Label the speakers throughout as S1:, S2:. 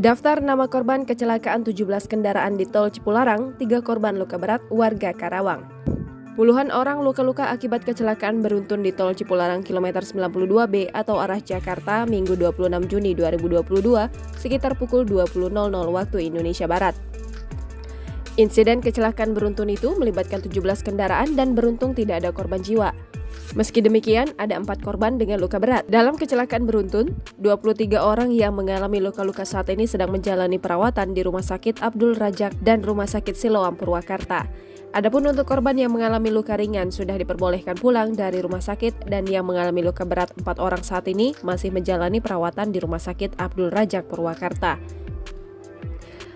S1: Daftar nama korban kecelakaan 17 kendaraan di tol Cipularang, 3 korban luka berat warga Karawang. Puluhan orang luka-luka akibat kecelakaan beruntun di tol Cipularang kilometer 92B atau arah Jakarta Minggu 26 Juni 2022 sekitar pukul 20.00 waktu Indonesia Barat. Insiden kecelakaan beruntun itu melibatkan 17 kendaraan dan beruntung tidak ada korban jiwa. Meski demikian, ada 4 korban dengan luka berat. Dalam kecelakaan beruntun, 23 orang yang mengalami luka-luka saat ini sedang menjalani perawatan di Rumah Sakit Abdul Rajak dan Rumah Sakit Siloam Purwakarta. Adapun untuk korban yang mengalami luka ringan sudah diperbolehkan pulang dari rumah sakit dan yang mengalami luka berat 4 orang saat ini masih menjalani perawatan di Rumah Sakit Abdul Rajak Purwakarta.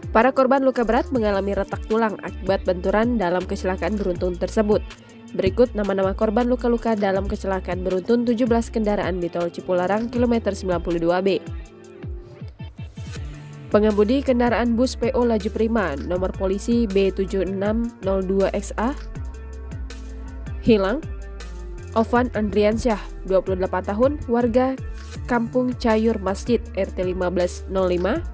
S1: Para korban luka berat mengalami retak tulang akibat benturan dalam kecelakaan beruntun tersebut. Berikut nama-nama korban luka-luka dalam kecelakaan beruntun 17 kendaraan di tol Cipularang kilometer 92B. Pengemudi kendaraan bus PO Laju Prima nomor polisi B7602XA hilang. Ovan Andriansyah, 28 tahun, warga Kampung Cayur Masjid RT 1505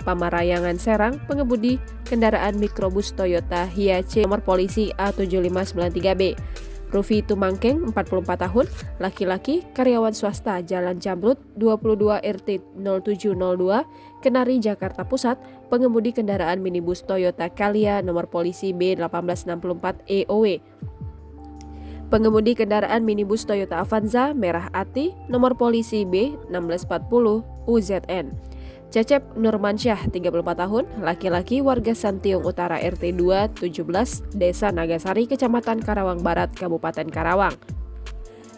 S1: Pamarayangan Serang, pengemudi kendaraan mikrobus Toyota Hiace nomor polisi A7593B. Rufi Tumangkeng, 44 tahun, laki-laki, karyawan swasta Jalan Jamrut 22 RT 0702, Kenari, Jakarta Pusat, pengemudi kendaraan minibus Toyota Calya nomor polisi B1864 EOW. Pengemudi kendaraan minibus Toyota Avanza Merah Ati nomor polisi B1640 UZN. Cecep Nurmansyah, 34 tahun, laki-laki, warga Santiung Utara RT 217, Desa Nagasari, Kecamatan Karawang Barat, Kabupaten Karawang.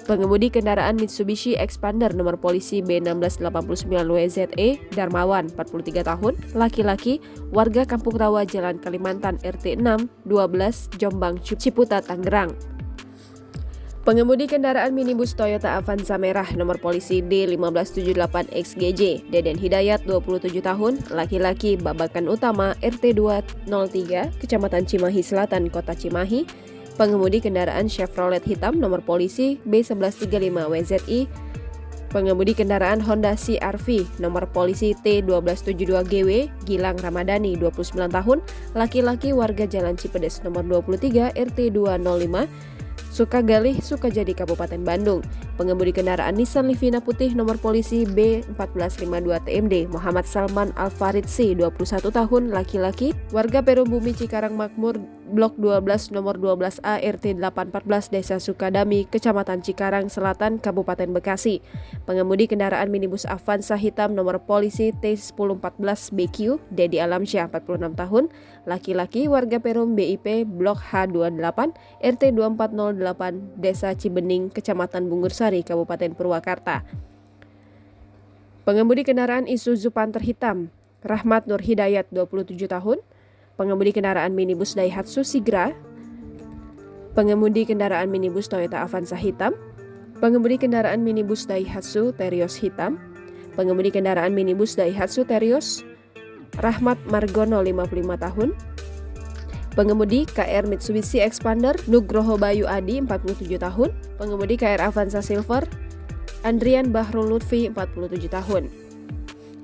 S1: Pengemudi kendaraan Mitsubishi Expander nomor polisi B1689WZE Darmawan, 43 tahun, laki-laki, warga Kampung Rawa, Jalan Kalimantan RT 6, 12, Jombang, Ciputat, Tangerang. Pengemudi kendaraan minibus Toyota Avanza Merah nomor polisi D1578XGJ Deden Hidayat, 27 tahun, laki-laki, Babakan Utama RT 203 Kecamatan Cimahi Selatan, Kota Cimahi. Pengemudi kendaraan Chevrolet hitam nomor polisi B1135WZI. Pengemudi kendaraan Honda CR-V nomor polisi T1272GW Gilang Ramadhani, 29 tahun, laki-laki, warga Jalan Cipedes nomor 23 RT 205 Sukagalih, Sukajadi, Kabupaten Bandung. Pengemudi kendaraan Nissan Livina putih nomor polisi B1452TMD Muhammad Salman Al-Faridsi, 21 tahun, laki-laki, warga Perum Bumi Cikarang Makmur Blok 12 nomor 12A RT 814 Desa Sukadami, Kecamatan Cikarang Selatan, Kabupaten Bekasi. Pengemudi kendaraan minibus Avanza hitam nomor polisi T1014BQ Dedi Alamsyah, 46 tahun, laki-laki, warga Perum BIP Blok H28 RT 2408 Desa Cibening, Kecamatan Bungursari, Kabupaten Purwakarta. Pengemudi kendaraan Isuzu Panther hitam Rahmat Nur Hidayat, 27 tahun, pengemudi kendaraan minibus Daihatsu Sigra, pengemudi kendaraan minibus Toyota Avanza hitam, pengemudi kendaraan minibus Daihatsu Terios hitam, pengemudi kendaraan minibus Daihatsu Terios Rahmat Margono, 55 tahun, pengemudi KR Mitsubishi Expander Nugroho Bayu Adi, 47 tahun, pengemudi KR Avanza Silver Andrian Bahrul Lutfi, 47 tahun.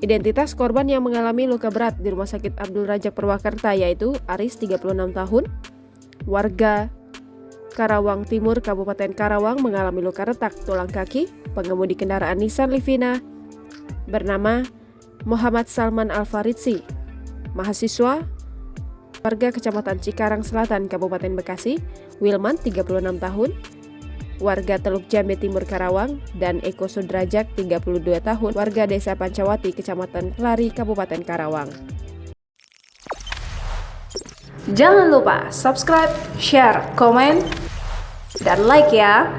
S1: Identitas korban yang mengalami luka berat di Rumah Sakit Abdul Rajak Purwakarta yaitu Aris, 36 tahun, warga Karawang Timur, Kabupaten Karawang, mengalami luka retak tulang kaki. Pengemudi kendaraan Nissan Livina bernama Muhammad Salman Al-Faridsi, mahasiswa, warga Kecamatan Cikarang Selatan, Kabupaten Bekasi. Wilman, 36 tahun, warga Teluk Jambe Timur Karawang, dan Eko Sudrajak, 32 tahun, warga Desa Pancawati, Kecamatan Kelari, Kabupaten Karawang.
S2: Jangan lupa subscribe, share, komen, dan like ya!